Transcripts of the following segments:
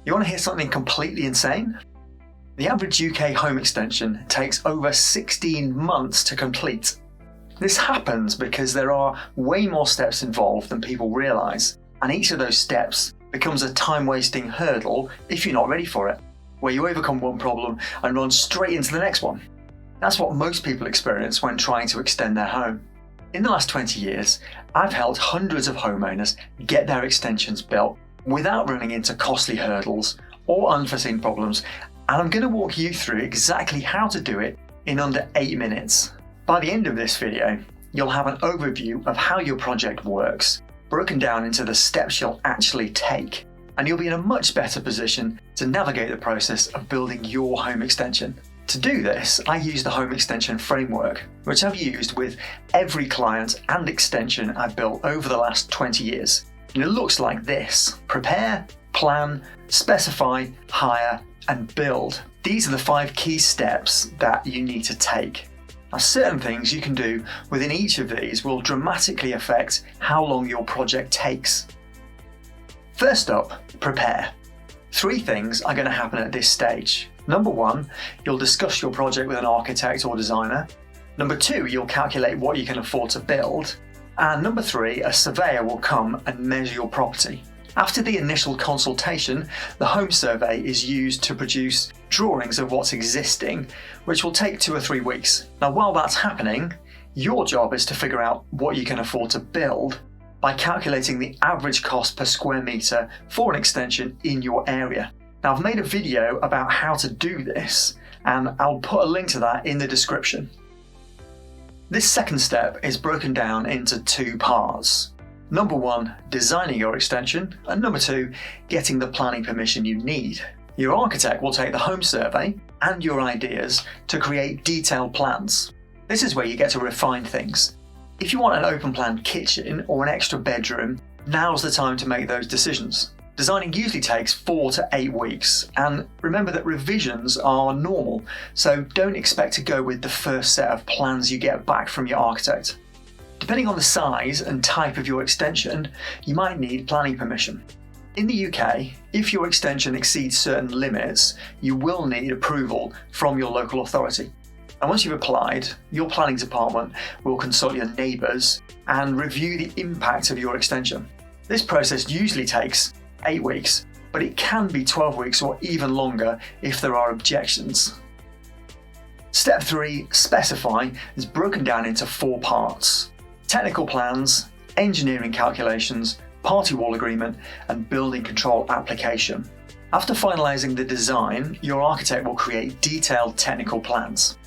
You want to hear something completely insane? The average UK home extension takes over 16 months to complete. This happens because there are way more steps involved than people realise, and each of those steps becomes a time-wasting hurdle if you're not ready for it, where you overcome one problem and run straight into the next one. That's what most people experience when trying to extend their home. In the last 20 years, I've helped hundreds of homeowners get their extensions built without running into costly hurdles or unforeseen problems, and I'm going to walk you through exactly how to do it in under 8 minutes. By the end of this video, you'll have an overview of how your project works, broken down into the steps you'll actually take, and you'll be in a much better position to navigate the process of building your home extension. To do this, I use the home extension framework, which I've used with every client and extension I've built over the last 20 years. And it looks like this: prepare, plan, specify, hire, and build. These are the 5 key steps that you need to take. Now, certain things you can do within each of these will dramatically affect how long your project takes. First up, prepare. 3 things are going to happen at this stage. Number 1, you'll discuss your project with an architect or designer. Number 2, you'll calculate what you can afford to build. And number 3, a surveyor will come and measure your property. After the initial consultation, the home survey is used to produce drawings of what's existing, which will take 2 or 3 weeks. Now, while that's happening, your job is to figure out what you can afford to build by calculating the average cost per square metre for an extension in your area. Now, I've made a video about how to do this, and I'll put a link to that in the description. This second step is broken down into 2 parts. Number 1, designing your extension, and number 2, getting the planning permission you need. Your architect will take the home survey and your ideas to create detailed plans. This is where you get to refine things. If you want an open plan kitchen or an extra bedroom, now's the time to make those decisions. Designing usually takes 4 to 8 weeks, and remember that revisions are normal, so don't expect to go with the first set of plans you get back from your architect. Depending on the size and type of your extension, you might need planning permission. In the UK, if your extension exceeds certain limits, you will need approval from your local authority. And once you've applied, your planning department will consult your neighbours and review the impact of your extension. This process usually takes 8 weeks, but it can be 12 weeks or even longer if there are objections. Step 3, specify, is broken down into 4 parts: technical plans, engineering calculations, party wall agreement, and building control application. After finalising the design, your architect will create detailed technical plans.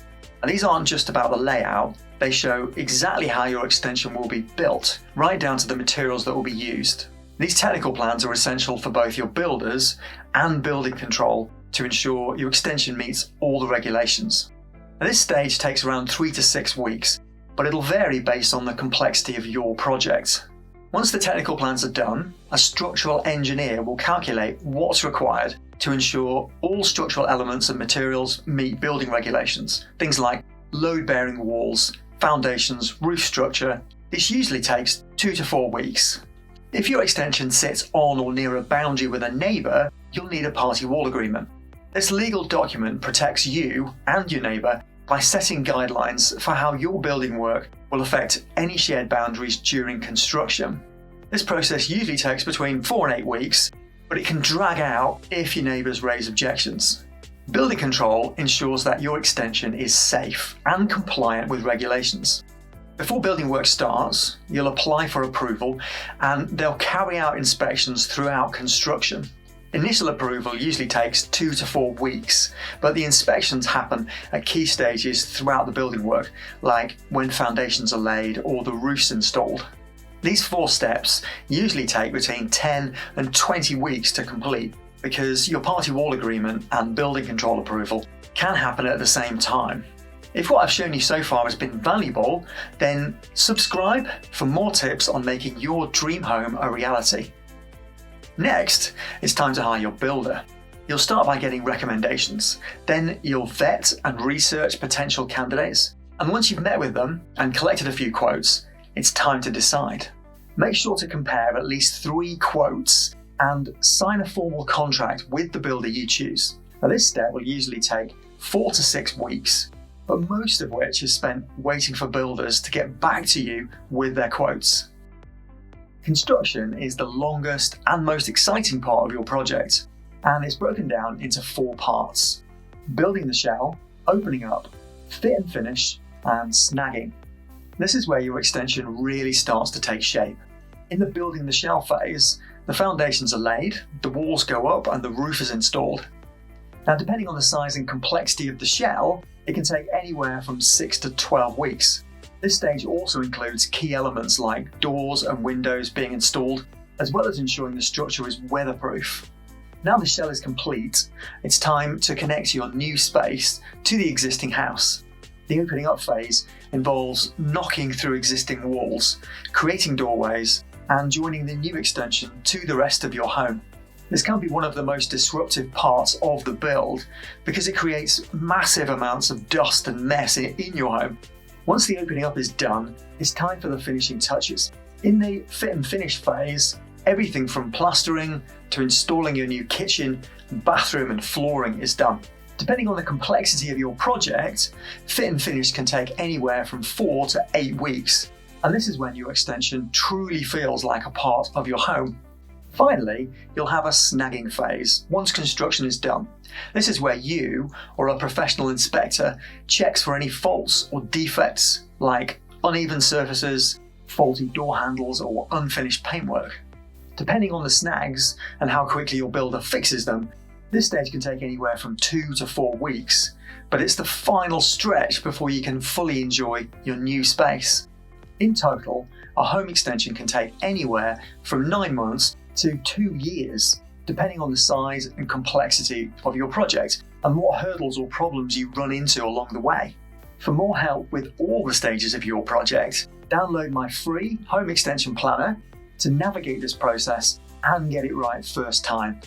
And these aren't just about the layout, they show exactly how your extension will be built, right down to the materials that will be used. These technical plans are essential for both your builders and building control to ensure your extension meets all the regulations. And this stage takes around 3 to 6 weeks, but it'll vary based on the complexity of your project. Once the technical plans are done, a structural engineer will calculate what's required to ensure all structural elements and materials meet building regulations. Things like load-bearing walls, foundations, roof structure. This usually takes 2 to 4 weeks. If your extension sits on or near a boundary with a neighbour, you'll need a party wall agreement. This legal document protects you and your neighbour by setting guidelines for how your building work will affect any shared boundaries during construction. This process usually takes between 4 and 8 weeks, but it can drag out if your neighbours raise objections. Building control ensures that your extension is safe and compliant with regulations. Before building work starts, you'll apply for approval and they'll carry out inspections throughout construction. Initial approval usually takes 2 to 4 weeks, but the inspections happen at key stages throughout the building work, like when foundations are laid or the roof's installed. These 4 steps usually take between 10 and 20 weeks to complete, because your party wall agreement and building control approval can happen at the same time. If what I've shown you so far has been valuable, then subscribe for more tips on making your dream home a reality. Next, it's time to hire your builder. You'll start by getting recommendations, then you'll vet and research potential candidates, and once you've met with them and collected a few quotes, it's time to decide. Make sure to compare at least 3 quotes and sign a formal contract with the builder you choose. Now, this step will usually take 4 to 6 weeks, but most of which is spent waiting for builders to get back to you with their quotes. Construction is the longest and most exciting part of your project, and it's broken down into 4 parts: building the shell, opening up, fit and finish, and snagging. This is where your extension really starts to take shape. In the building the shell phase, the foundations are laid, the walls go up, and the roof is installed. Now, depending on the size and complexity of the shell, it can take anywhere from 6 to 12 weeks. This stage also includes key elements like doors and windows being installed, as well as ensuring the structure is weatherproof. Now the shell is complete, it's time to connect your new space to the existing house. The opening up phase involves knocking through existing walls, creating doorways, and joining the new extension to the rest of your home. This can be one of the most disruptive parts of the build because it creates massive amounts of dust and mess in your home. Once the opening up is done, it's time for the finishing touches. In the fit and finish phase, everything from plastering to installing your new kitchen, bathroom and flooring is done. Depending on the complexity of your project, fit and finish can take anywhere from 4 to 8 weeks, and this is when your extension truly feels like a part of your home. Finally, you'll have a snagging phase once construction is done. This is where you or a professional inspector checks for any faults or defects like uneven surfaces, faulty door handles or unfinished paintwork. Depending on the snags and how quickly your builder fixes them, this stage can take anywhere from 2 to 4 weeks, but it's the final stretch before you can fully enjoy your new space. In total, a home extension can take anywhere from 9 months to 2 years, depending on the size and complexity of your project and what hurdles or problems you run into along the way. For more help with all the stages of your project, download my free home extension planner to navigate this process and get it right first time.